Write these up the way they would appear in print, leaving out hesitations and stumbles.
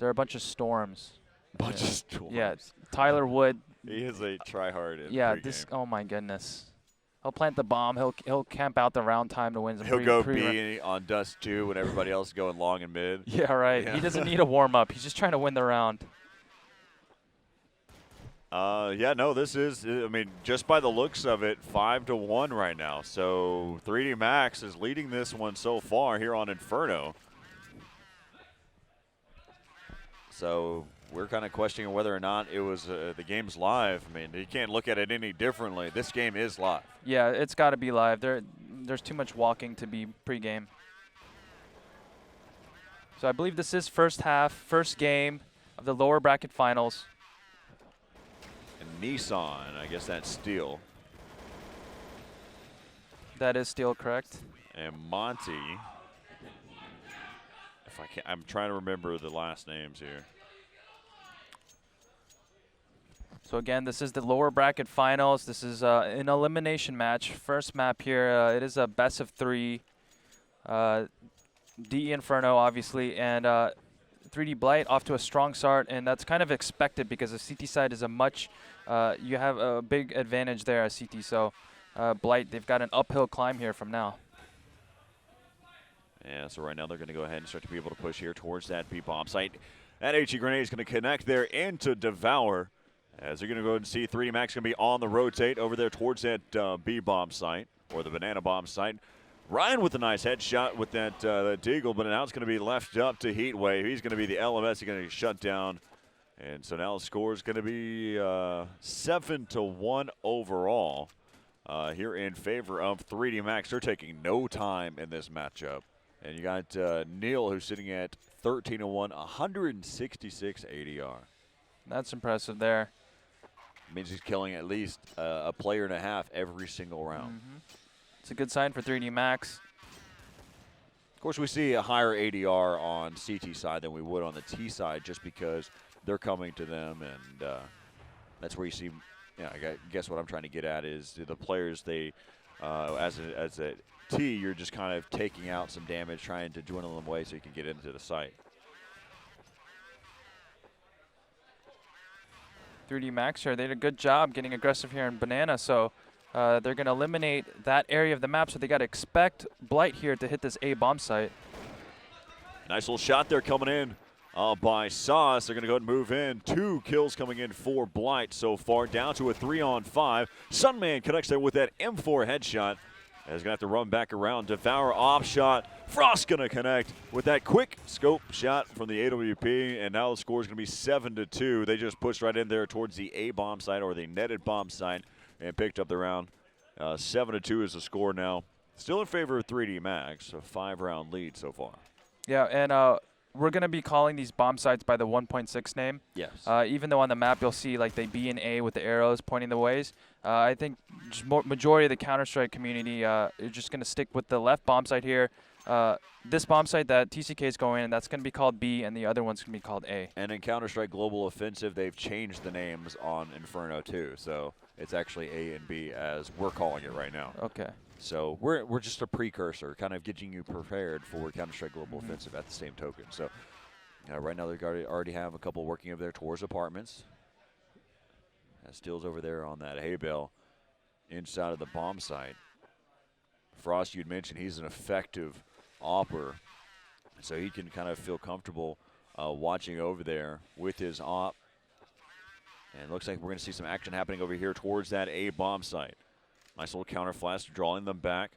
They're a bunch of storms. Bunch of storms. Yeah, Tyler Wood. He is a try-hard in Yeah, pregame. oh my goodness. He'll plant the bomb. He'll camp out the round time to win some. He'll go B on dust 2 when everybody else is going long and mid. Yeah, right. Yeah. He doesn't need a warm-up. He's just trying to win the round. Yeah, no, this is, I mean, just by the looks of it, 5-1 right now. So 3D Max is leading this one so far here on Inferno. So we're kind of questioning whether or not it was the game's live. I mean, you can't look at it any differently. This game is live. Yeah, it's got to be live. There's too much walking to be pregame. So I believe this is first half, first game of the lower bracket finals. And Nissan, I guess that's Steel. That is still correct. And Monty. If I can, I'm trying to remember the last names here. So again, this is the lower bracket finals. This is an elimination match. First map here. It is a best of 3. DE Inferno, obviously, and 3D Blight off to a strong start, and that's kind of expected because the CT side is a much. You have a big advantage there at CT. So Blight, they've got an uphill climb here from now. Yeah, so right now they're going to go ahead and start to be able to push here towards that B-bomb site. That HE grenade is going to connect there into Devour. As they're going to go ahead and see 3D Max going to be on the rotate over there towards that B-bomb site, or the banana bomb site. Ryan with a nice headshot with that Deagle, but now it's going to be left up to Heatwave. He's going to be the LMS. He's going to get shut down. And so now the score is going to be 7-1 overall here in favor of 3D Max. They're taking no time in this matchup. And you got Neil, who's sitting at 13-1, 166 ADR. That's impressive there. Means he's killing at least a player and a half every single round. It's a good sign for 3D Max. Of course, we see a higher ADR on CT side than we would on the T side just because they're coming to them, and that's where you see, I guess what I'm trying to get at is the players, they, as a T, you're just kind of taking out some damage, trying to dwindle them away so you can get into the site. 3D Max here, they did a good job getting aggressive here in Banana, so they're going to eliminate that area of the map, so they got to expect Blight here to hit this A bomb site. Nice little shot there coming in by Sauce. They're going to go ahead and move in. 2 kills coming in for Blight so far, down to a 3-on-5. Sunman connects there with that M4 headshot. He's going to have to run back around. Devour off shot. Frost going to connect with that quick scope shot from the AWP, and now the score is going to be 7-2. They just pushed right in there towards the A bomb site, or the netted bomb site, and picked up the round. 7-2 is the score now. Still in favor of 3D Max, a 5-round lead so far. Yeah, and we're going to be calling these bomb sites by the 1.6 name. Yes. Even though on the map you'll see like they B and A with the arrows pointing the ways. I think just majority of the Counter-Strike community is just going to stick with the left bomb site here. This bomb site that TCK is going in, that's going to be called B, and the other one's going to be called A. And in Counter-Strike Global Offensive, they've changed the names on Inferno too, so it's actually A and B as we're calling it right now. Okay. So we're just a precursor, kind of getting you prepared for Counter-Strike Global Offensive at the same token. So right now they already have a couple working over there towards apartments. Steel's over there on that hay bale inside of the bomb site. Frost, you'd mentioned he's an effective opper, so he can kind of feel comfortable watching over there with his op. And it looks like we're going to see some action happening over here towards that A bomb site. Nice little counter flash, drawing them back.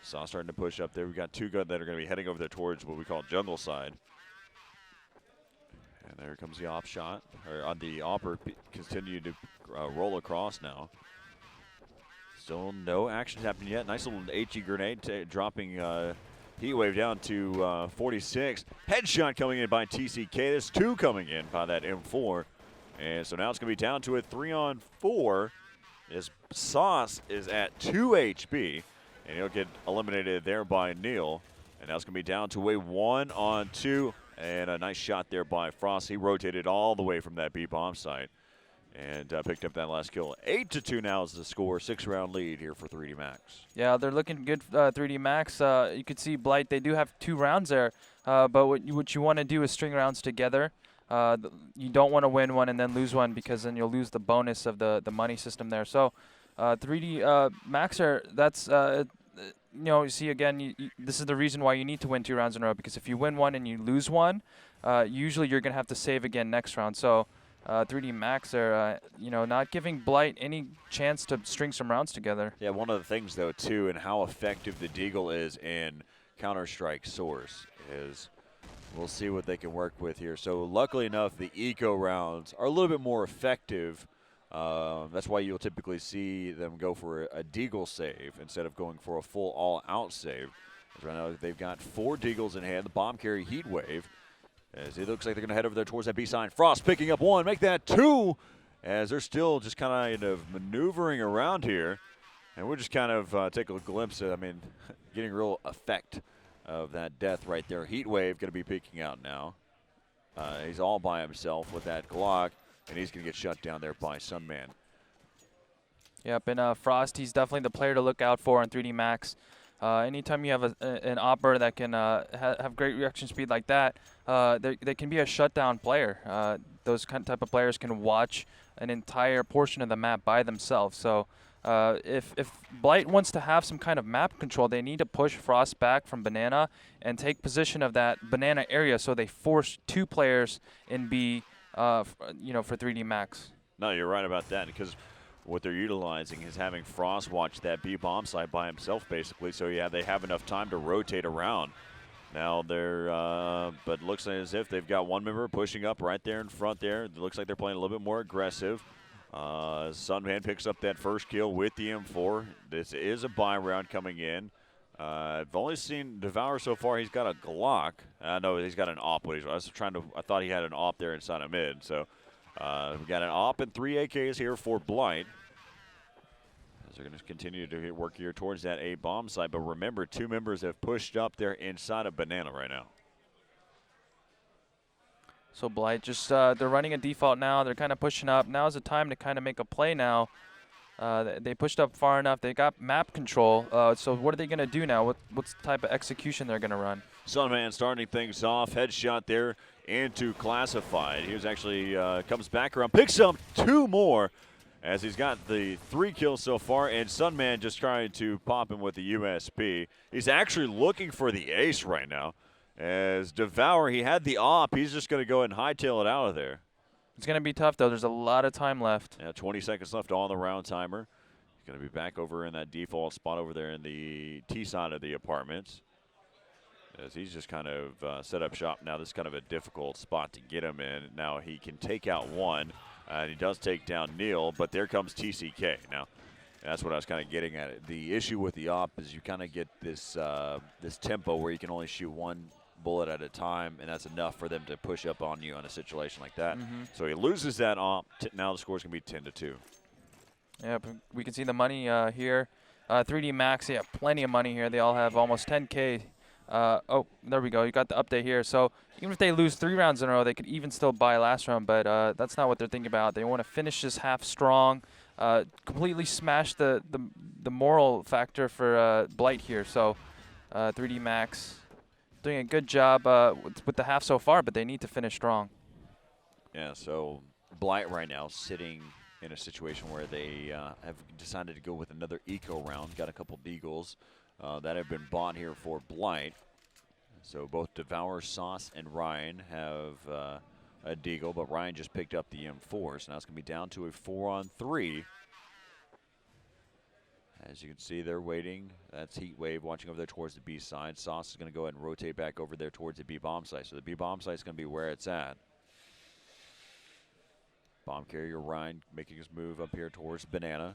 Saw starting to push up there. We've got 2 guns that are going to be heading over there towards what we call jungle side. And there comes the op shot, or on the opper, continue to roll across now. Still no action happening yet. Nice little HE grenade dropping Heatwave down to 46. Headshot coming in by TCK. There's 2 coming in by that M4. And so now it's going to be down to a 3-on-4 as Sauce is at 2 HP. And he'll get eliminated there by Neil. And now it's going to be down to a 1-on-2. And a nice shot there by Frost. He rotated all the way from that B bomb site and picked up that last kill. 8-2 now is the score. 6-round lead here for 3D Max. Yeah, they're looking good, 3D Max. You could see Blight, they do have 2 rounds there. But what you want to do is string rounds together. You don't want to win one and then lose one, because then you'll lose the bonus of the money system there. So 3D Maxer, that's you know, you see again, this is the reason why you need to win 2 rounds in a row, because if you win one and you lose one, usually you're gonna have to save again next round. So 3D Maxer, you know, not giving Blight any chance to string some rounds together. Yeah, one of the things though too, and how effective the Deagle is in Counter-Strike Source is, we'll see what they can work with here. So luckily enough, the eco rounds are a little bit more effective. That's why you'll typically see them go for a Deagle save instead of going for a full all-out save. Right now they've got 4 Deagles in hand. The bomb carry Heat Wave, as it looks like they're going to head over there towards that B sign. Frost picking up 1, make that 2, as they're still just kind of maneuvering around here. And we'll just kind of take a glimpse at, I mean, getting real effect of that death right there. Heat Wave going to be peeking out now. He's all by himself with that Glock, and he's going to get shut down there by Sunman. Yep, and Frost, he's definitely the player to look out for in 3D Max. Anytime you have an opper that can have great reaction speed like that, they can be a shutdown player. Those type of players can watch an entire portion of the map by themselves. So if Blight wants to have some kind of map control, they need to push Frost back from Banana and take position of that Banana area, so they force 2 players in B, you know, for 3D Max. No, you're right about that, because what they're utilizing is having Frost watch that B bomb site by himself, basically. So yeah, they have enough time to rotate around. Now they're, but looks as if they've got one member pushing up right there in front there. It looks like they're playing a little bit more aggressive. Sunman picks up that first kill with the M4. This is a buy round coming in. I've only seen Devour so far. He's got a Glock. No, he's got an AWP. I thought he had an AWP there inside of mid. So we got an AWP and 3 AKs here for Blight. As they're going to continue to work here towards that A bomb site. But remember, 2 members have pushed up there inside of Banana right now. So Blight just, they're running a default now. They're kind of pushing up. Now's the time to kind of make a play now. They pushed up far enough. They got map control. So what are they going to do now? What's the type of execution they're going to run? Sunman starting things off. Headshot there into Classified. He was actually comes back around, picks up 2 more, as he's got the 3 kills so far, and Sunman just trying to pop him with the USP. He's actually looking for the ace right now. As Devour, he had the AWP. He's just going to go ahead and hightail it out of there. It's going to be tough, though. There's a lot of time left. Yeah, 20 seconds left on the round timer. He's going to be back over in that default spot over there in the T side of the apartments, as he's just kind of set up shop now. This is kind of a difficult spot to get him in. Now he can take out 1, and he does take down Neil, but there comes TCK. Now, that's what I was kind of getting at. The issue with the AWP is you kind of get this this tempo where you can only shoot 1 bullet at a time, and that's enough for them to push up on you in a situation like that. So he loses that AWP. Now the score's going to be 10-2. Yeah, we can see the money here. 3D Max, yeah, plenty of money here. They all have almost 10K. Oh, there we go. You got the update here. So even if they lose 3 rounds in a row, they could even still buy last round, but that's not what they're thinking about. They want to finish this half strong, completely smash the moral factor for Blight here. So 3D Max doing a good job with the half so far, but they need to finish strong. Yeah, so Blight right now sitting in a situation where they have decided to go with another eco round. Got a couple Deagles that have been bought here for Blight. So both Devour, Sauce, and Ryan have a Deagle, but Ryan just picked up the M4, so now it's going to be down to a 4-on-3. As you can see, they're waiting. That's Heat Wave watching over there towards the B side. Sauce is going to go ahead and rotate back over there towards the B bomb site. So the B bomb site is going to be where it's at. Bomb carrier Ryan making his move up here towards Banana.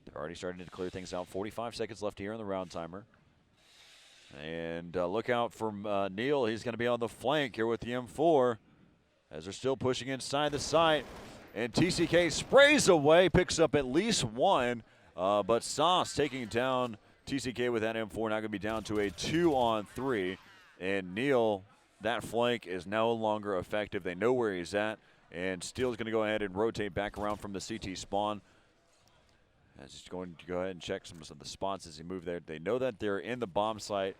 They're already starting to clear things out. 45 seconds left here in the round timer. And look out for Neil. He's going to be on the flank here with the M4, as they're still pushing inside the site. And TCK sprays away, picks up at least 1. But Sauce taking down TCK with that M4, now going to be down to a 2-on-3. And Neil, that flank is no longer effective. They know where he's at. And Steele's going to go ahead and rotate back around from the CT spawn. As he's going to go ahead and check some of the spots as he moves there. They know that they're in the bomb site.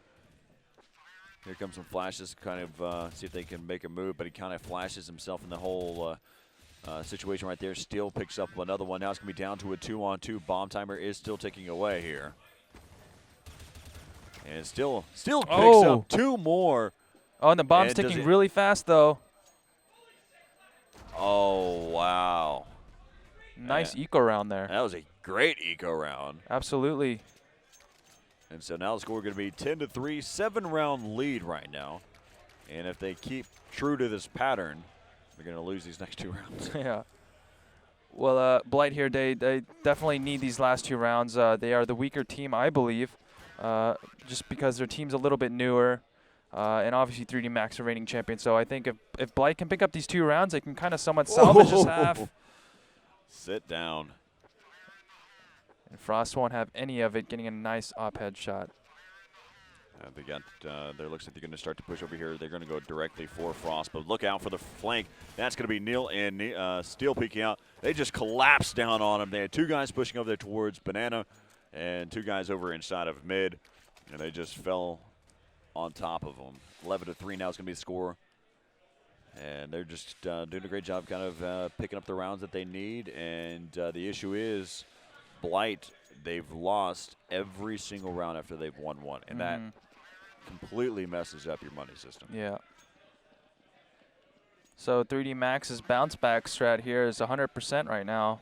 Here comes some flashes, kind of see if they can make a move, but he kind of flashes himself in the whole situation right there. Steele picks up another one. Now it's going to be down to a 2-on-2. Bomb timer is still ticking away here. And still picks up 2 more. Oh, and the bomb's ticking really fast, though. Oh, wow. Nice eco round there. That was a great eco round. Absolutely. And so now the score is going to be 10-3, 7-round lead right now. And if they keep true to this pattern, they're going to lose these next 2 rounds. Yeah. Well, Blight here, they definitely need these last 2 rounds. They are the weaker team, I believe, just because their team's a little bit newer. And obviously 3D Max are reigning champion. So I think if Blight can pick up these 2 rounds, they can kind of somewhat salvage this half. Sit down. And Frost won't have any of it, getting a nice up-head shot. They got, there looks like they're going to start to push over here. They're going to go directly for Frost, but look out for the flank. That's going to be Neil and Steele peeking out. They just collapsed down on him. They had 2 guys pushing over there towards Banana and 2 guys over inside of mid, and they just fell on top of them. 11-3 now is going to be the score. And they're just doing a great job kind of picking up the rounds that they need. And the issue is Blight, they've lost every single round after they've won one. And that completely messes up your money system. Yeah. So 3D Max's bounce back strat here is 100% right now.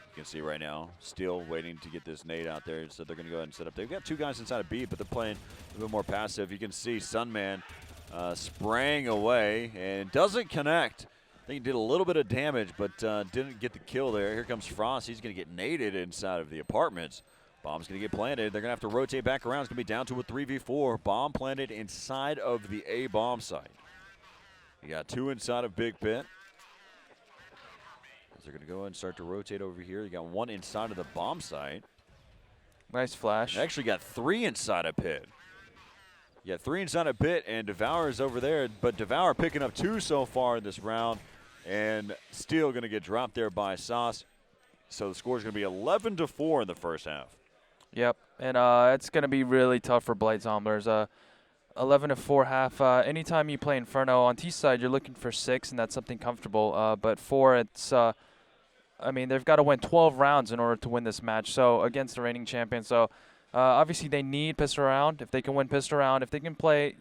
You can see right now, Steele waiting to get this nade out there. So they're going to go ahead and set up. They've got 2 guys inside of B, but they're playing a little bit more passive. You can see Sunman spraying away and doesn't connect. I think he did a little bit of damage, but didn't get the kill there. Here comes Frost. He's going to get naded inside of the apartments. Bomb's going to get planted. They're going to have to rotate back around. It's going to be down to a 3v4. Bomb planted inside of the A bomb site. You got 2 inside of Big Pit. They're going to go ahead and start to rotate over here. You got 1 inside of the bomb site. Nice flash. They actually got 3 inside of Pit. You got 3 inside of Pit, and Devour is over there. But Devour picking up 2 so far in this round. And Steele going to get dropped there by Sauce. So the score is going to be 11-4 in the first half. Yep, and it's going to be really tough for Blight Zomblerz. 11-4 half. Anytime you play Inferno on T side, you're looking for 6, and that's something comfortable. But 4, it's I mean, they've got to win 12 rounds in order to win this match. So against the reigning champion. So obviously they need pistol round. If they can win pistol round, if they can play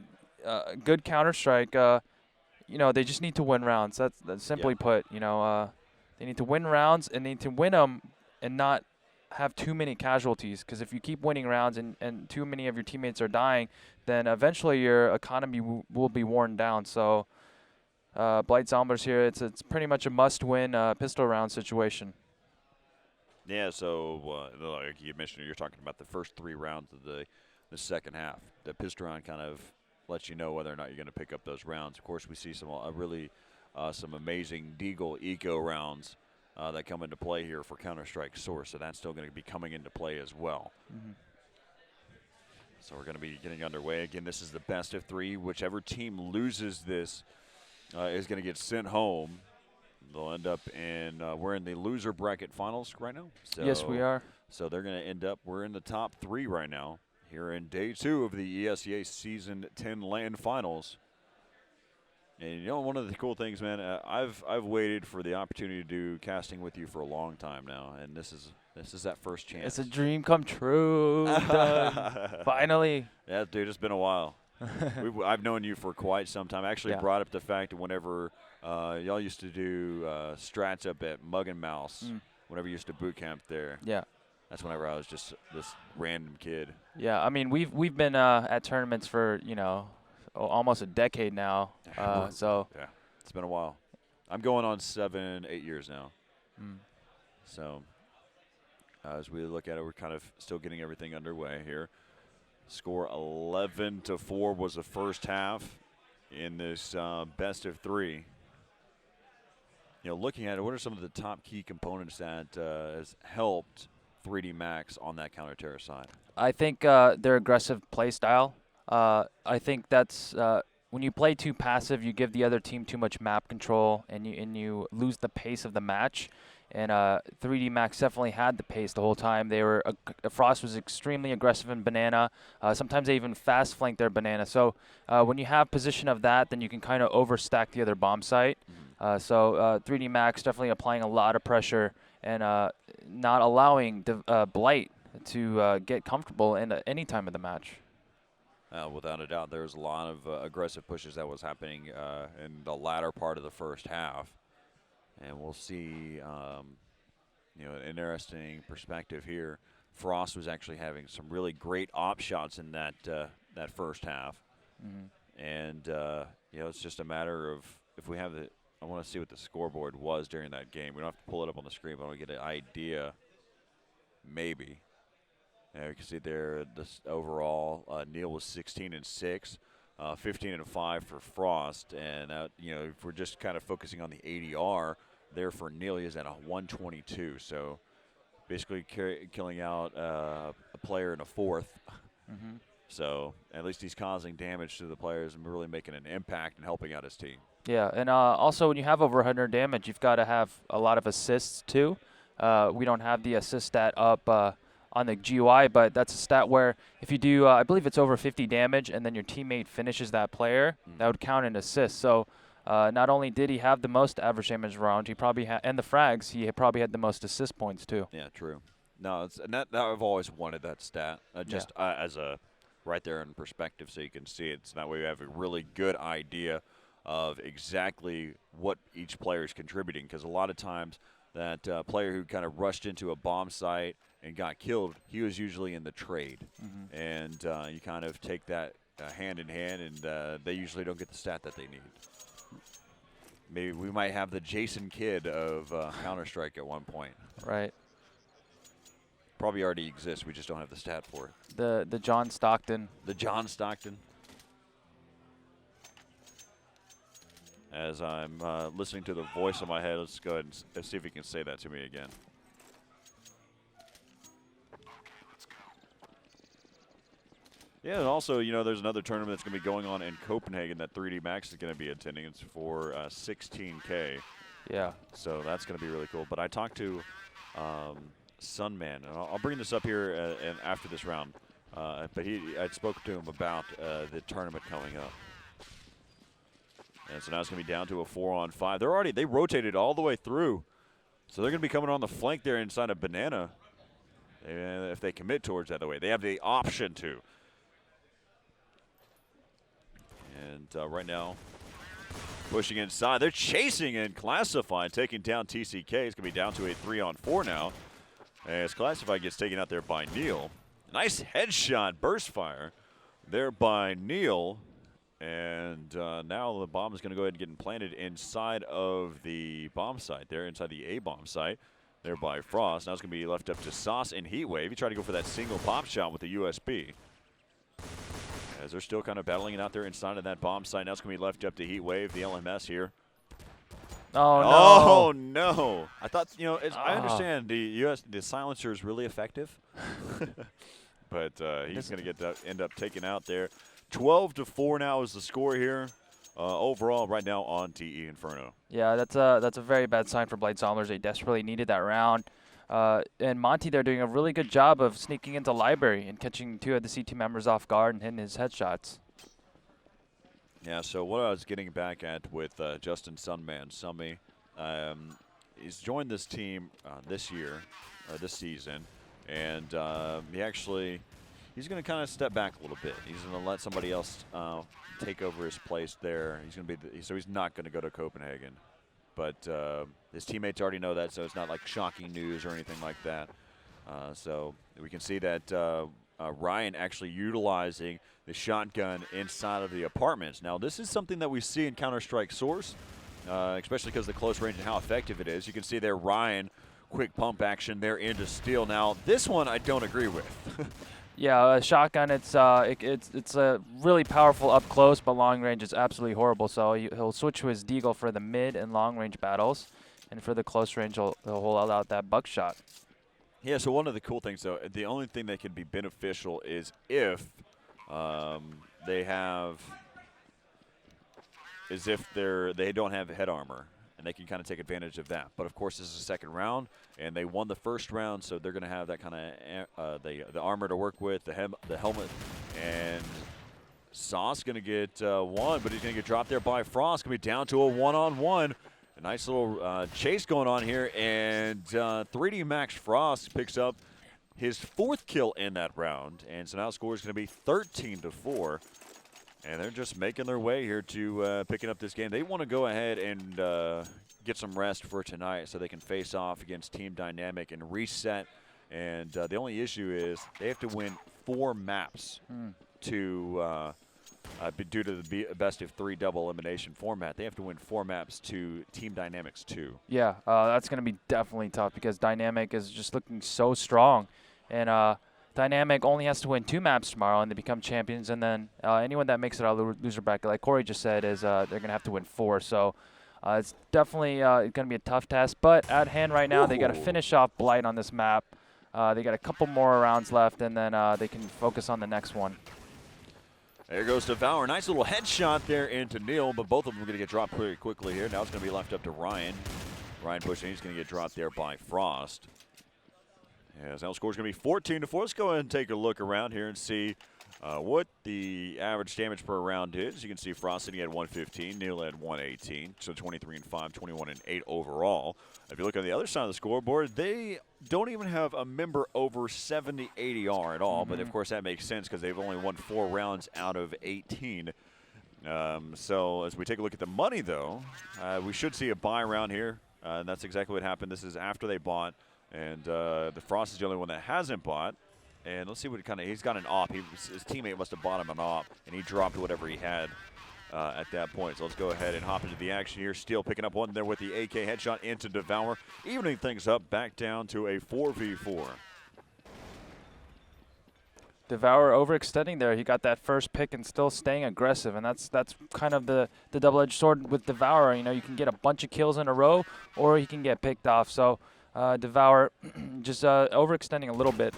good Counter Strike, you know, they just need to win rounds. That's simply put. You know, they need to win rounds and they need to win them and not have too many casualties. Because if you keep winning rounds and too many of your teammates are dying, then eventually your economy will be worn down. So Blight Zomblerz here, it's pretty much a must-win pistol round situation. Yeah, so like you mentioned, you're talking about the first 3 rounds of the second half. The pistol round kind of lets you know whether or not you're going to pick up those rounds. Of course, we see some some amazing Deagle Eco rounds that come into play here for Counter-Strike Source, so that's still going to be coming into play as well. So we're going to be getting underway. Again, this is the best of 3. Whichever team loses this is going to get sent home. They'll end up in, we're in the loser bracket finals right now. So, yes, we are. So they're going to end up, we're in the top 3 right now here in day 2 of the ESEA Season 10 LAN finals. And you know, one of the cool things, man, I've waited for the opportunity to do casting with you for a long time now, and this is that first chance. It's a dream come true. Finally. Yeah, dude, it's been a while. I've known you for quite some time. I actually brought up the fact that whenever y'all used to do strats up at Mug and Mouse, whenever you used to boot camp there. Yeah. That's whenever I was just this random kid. Yeah, I mean, we've been at tournaments for, you know, almost a decade now. So yeah, it's been a while. I'm going on 7, 8 years now. So as we look at it, we're kind of still getting everything underway here. Score 11-4 was the first half in this best of 3. You know, looking at it, what are some of the top key components that has helped 3D Max on that counter-terror side? I think their aggressive play style. I think that's when you play too passive, you give the other team too much map control, and you lose the pace of the match. And 3D Max definitely had the pace the whole time. They were Frost was extremely aggressive in banana. Sometimes they even fast flanked their banana. So when you have position of that, then you can kind of overstack the other bomb site. So 3D Max definitely applying a lot of pressure and not allowing Blight to get comfortable in any time of the match. Without a doubt, there was a lot of aggressive pushes that was happening in the latter part of the first half. And we'll see, you know, an interesting perspective here. Frost was actually having some really great op shots in that that first half. And, you know, it's just a matter of if we have the – I want to see what the scoreboard was during that game. We don't have to pull it up on the screen, but I want to get an idea, maybe. Yeah, you can see there this overall, Neil was 16-6. 15-5 for Frost, and you know, if we're just kind of focusing on the ADR, there for Neil is at a 122. So basically killing out a player in a fourth. So at least he's causing damage to the players and really making an impact and helping out his team. Yeah, and also when you have over 100 damage, you've got to have a lot of assists too. We don't have the assist stat up on the GUI, but that's a stat where if you do, I believe it's over 50 damage, and then your teammate finishes that player, that would count an assist. So not only did he have the most average damage round, he probably had, and the frags, he probably had the most assist points too. Yeah, true. No, and that I've always wanted that stat, just as a right there in perspective, so you can see it. So that way you have a really good idea of exactly what each player is contributing. Because a lot of times that player who kind of rushed into a bomb site and got killed, he was usually in the trade. And you kind of take that hand in hand, and they usually don't get the stat that they need. Maybe we might have the Jason Kidd of Counter-Strike at one point. Right. Probably already exists. We just don't have the stat for it. The John Stockton. The John Stockton. As I'm listening to the voice in my head, let's go ahead and see if he can say that to me again. Yeah, and also, you know, there's another tournament that's going to be going on in Copenhagen that 3D Max is going to be attending. It's for 16K. Yeah. So that's going to be really cool. But I talked to Sunman, and I'll bring this up here and after this round. But I spoke to him about the tournament coming up. And so now it's going to be down to a 4-on-5. They rotated all the way through. So they're going to be coming on the flank there inside of Banana. And if they commit towards that way, they have the option to. And right now, pushing inside. They're chasing and Classified, taking down TCK. It's going to be down to a 3-on-4 now. As Classified gets taken out there by Neil. Nice headshot, burst fire there by Neil. And now the bomb is going to go ahead and get planted inside of the bomb site there, inside the A bomb site there by Frost. Now it's going to be left up to Sauce and Heatwave. He tried to go for that single pop shot with the USB. As they're still kind of battling it out there inside of that bomb site. Now it's going to be left up to Heatwave, the LMS here. Oh, no. Oh, no. I thought, you know, I understand the silencer is really effective. But he's going to end up taken out there. 12-4 now is the score here. Overall, right now on TE Inferno. Yeah, that's a very bad sign for Blight Zomblerz. They desperately needed that round. And Monty, they're doing a really good job of sneaking into Library and catching two of the C2 members off guard and hitting his headshots. Yeah, so what I was getting back at with Justin Sunman, Summy, he's joined this team this year, this season, and he's going to kind of step back a little bit. He's going to let somebody else take over his place there. So he's not going to go to Copenhagen. But his teammates already know that, so it's not like shocking news or anything like that. So we can see that Ryan actually utilizing the shotgun inside of the apartments. Now, this is something that we see in Counter-Strike Source, especially because of the close range and how effective it is. You can see there Ryan, quick pump action there into steal. Now, this one I don't agree with. Yeah, shotgun, it's a really powerful up close, but long range is absolutely horrible. So he'll switch to his deagle for the mid and long range battles, and for the close range, he'll hold out that buckshot. Yeah, so one of the cool things, though, the only thing that can be beneficial is if they don't have head armor. and they can kind of take advantage of that. But of course, this is the second round, and they won the first round, so they're going to have that kind of the armor to work with, the helmet, and Sauce going to get one, but he's going to get dropped there by Frost. Going to be down to a one-on-one. A nice little chase going on here, and 3D Max Frost picks up his 4th kill in that round, and so now score is going to be 13-4. And they're just making their way here to picking up this game. They want to go ahead and get some rest for tonight so they can face off against Team Dynamic and reset. And the only issue is they have to win 4 maps to due to the best of 3 double elimination format. They have to win 4 maps to Team Dynamic's 2. Yeah, that's going to be definitely tough because Dynamic is just looking so strong. And Dynamic only has to win 2 maps tomorrow, and they become champions. And then anyone that makes it out of the loser bracket, like Corey just said, is they're going to have to win 4. So it's definitely going to be a tough test. But at hand right now, they got to finish off Blight on this map. They got a couple more rounds left, and then they can focus on the next one. There goes Devour. Nice little headshot there into Neil, but both of them are going to get dropped pretty quickly here. Now it's going to be left up to Ryan. Ryan pushing. He's going to get dropped there by Frost. As now score is going to be 14-4. Let's go ahead and take a look around here and see what the average damage per round is. You can see Frost sitting at 115, Neil at 118, so 23-5, 21-8 overall. If you look on the other side of the scoreboard, they don't even have a member over 70 ADR at all, but of course that makes sense because they've only won 4 rounds out of 18. So as we take a look at the money, though, we should see a buy round here, and that's exactly what happened. This is after they bought. And the Frost is the only one that hasn't bought. And let's see what he's got an op. His teammate must have bought him an op, and he dropped whatever he had at that point. So let's go ahead and hop into the action here. Steele picking up one there with the AK headshot into Devour, evening things up back down to a 4v4. Devour overextending there. He got that first pick and still staying aggressive, and that's kind of the double-edged sword with Devour. You know, you can get a bunch of kills in a row, or he can get picked off. So Devour just overextending a little bit.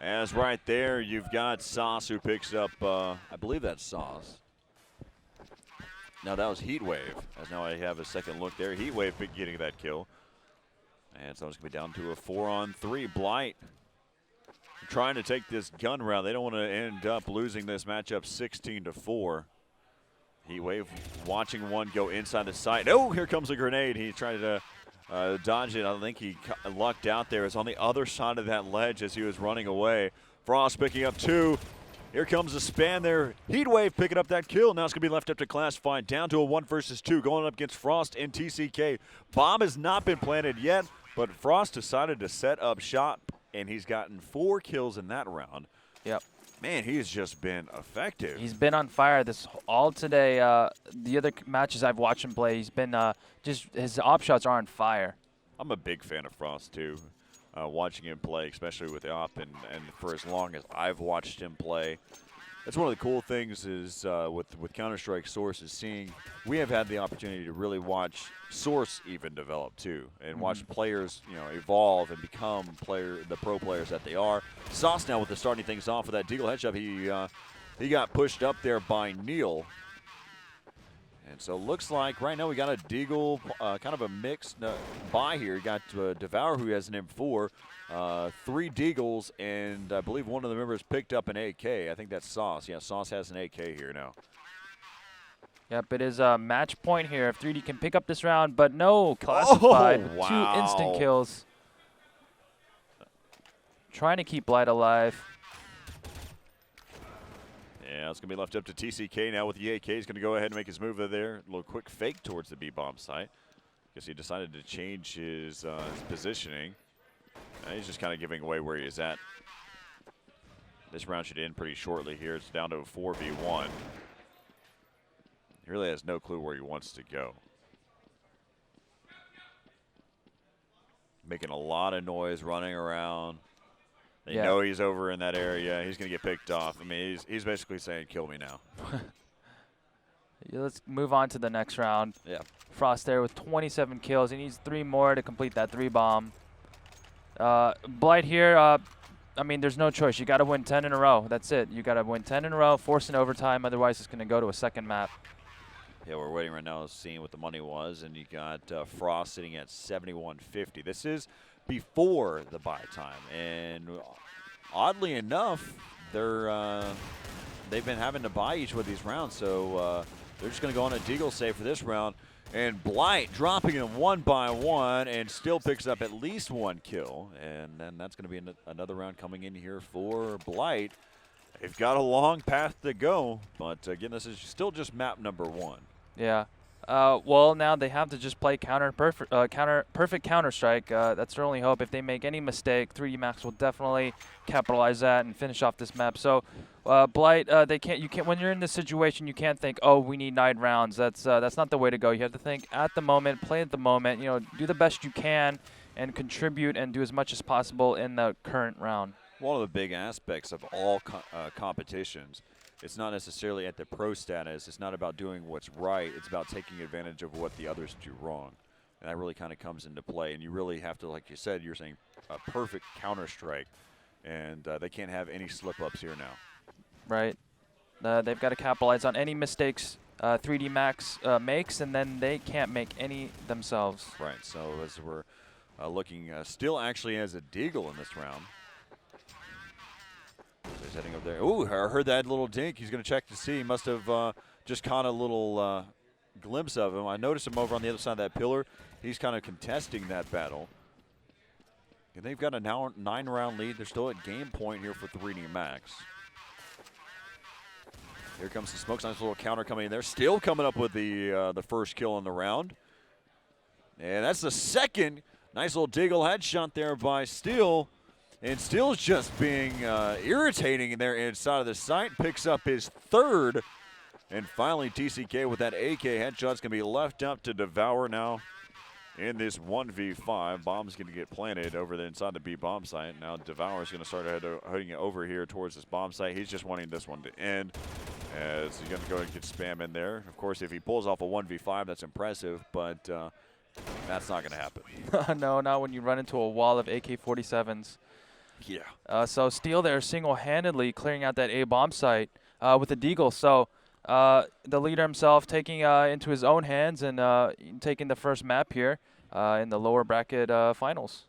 As right there, you've got Sauce who picks up, I believe that's Sauce. No, that was Heatwave. As now I have a second look there. Heatwave getting that kill. And so it's going to be down to a 4-on-3. Blight trying to take this gun round. They don't want to end up losing this matchup 16-4. Heatwave watching one go inside the site. Oh, here comes a grenade. He tried to dodge it. I think he lucked out there. It's on the other side of that ledge as he was running away. Frost picking up 2. Here comes the span there. Heatwave picking up that kill. Now it's going to be left up to Classified. Down to a 1 versus 2 going up against Frost and TCK. Bomb has not been planted yet, but Frost decided to set up shop, and he's gotten 4 kills in that round. Yep. Man, he's just been effective. He's been on fire this all today. The other matches I've watched him play, he's been just his op shots are on fire. I'm a big fan of Frost too. Watching him play, especially with the op, and for as long as I've watched him play. That's one of the cool things is with Counter-Strike Source is seeing we have had the opportunity to really watch Source even develop too, and watch players evolve and become the pro players that they are. Sauce now with the starting things off with that Deagle headshot. He got pushed up there by Neil. And so it looks like right now we got a Deagle, kind of a mixed buy here. You got Devour who has an M4, 3 Deagles, and I believe one of the members picked up an AK. I think that's Sauce. Yeah, Sauce has an AK here now. Yep, it is a match point here if 3D can pick up this round, but no, Classified. Oh, wow. 2 instant kills. Trying to keep Blight alive. Yeah, it's going to be left up to TCK now with the AK. He's going to go ahead and make his move there. A little quick fake towards the B-bomb site. Guess he decided to change his positioning. He's just kind of giving away where he is at. This round should end pretty shortly here. It's down to a 4v1. He really has no clue where he wants to go. Making a lot of noise, running around. They know he's over in that area. He's going to get picked off. I mean, he's basically saying, kill me now. Let's move on to the next round. Yeah. Frost there with 27 kills. He needs 3 more to complete that 3-bomb. Blight here, I mean, there's no choice. You got to win 10 in a row. That's it. You got to win 10 in a row, force an overtime. Otherwise, it's going to go to a second map. Yeah, we're waiting right now, seeing what the money was, and you got Frost sitting at 71.50. This is before the buy time, and oddly enough, they've been having to buy each one of these rounds, so they're just going to go on a Deagle save for this round. And Blight dropping them one by one and still picks up at least one kill, and then that's going to be another round coming in here for Blight. They've got a long path to go, but again, this is still just map number 1. Yeah. Well, now they have to just play perfect Counter-Strike. That's their only hope. If they make any mistake, 3D Max will definitely capitalize that and finish off this map. So, Blight, you can't. When you're in this situation, you can't think, oh, we need 9 rounds. That's not the way to go. You have to think at the moment, play at the moment. You know, do the best you can, and contribute and do as much as possible in the current round. One of the big aspects of all competitions, it's not necessarily at the pro status. It's not about doing what's right. It's about taking advantage of what the others do wrong. And that really kind of comes into play. And you really have to, like you said, you're saying a perfect Counter-Strike. And they can't have any slip-ups here now. Right. They've got to capitalize on any mistakes 3D Max makes, and then they can't make any themselves. Right. So as we're looking still actually as a Deagle in this round. He's heading up there. Ooh, I heard that little dink. He's going to check to see. He must have just caught a little glimpse of him. I noticed him over on the other side of that pillar. He's kind of contesting that battle. And they've got a now 9-round lead. They're still at game point here for 3D Max. Here comes the Smokes. Nice little counter coming in there. Still coming up with the first kill in the round. And that's the second. Nice little Deagle headshot there by Steel. And Steele's just being irritating there inside of the site. Picks up his third. And finally, TCK with that AK headshot's going to be left up to Devour now in this 1v5. Bomb's going to get planted over there inside the B bomb site. Now Devour's going to start heading it over here towards this bomb site. He's just wanting this one to end, as he's going to go and get spam in there. Of course, if he pulls off a 1v5, that's impressive, but that's not going to happen. No, not when you run into a wall of AK-47s. Yeah. So Steel there single-handedly clearing out that A bomb site with a Deagle. So the leader himself taking into his own hands and taking the first map here in the lower bracket finals.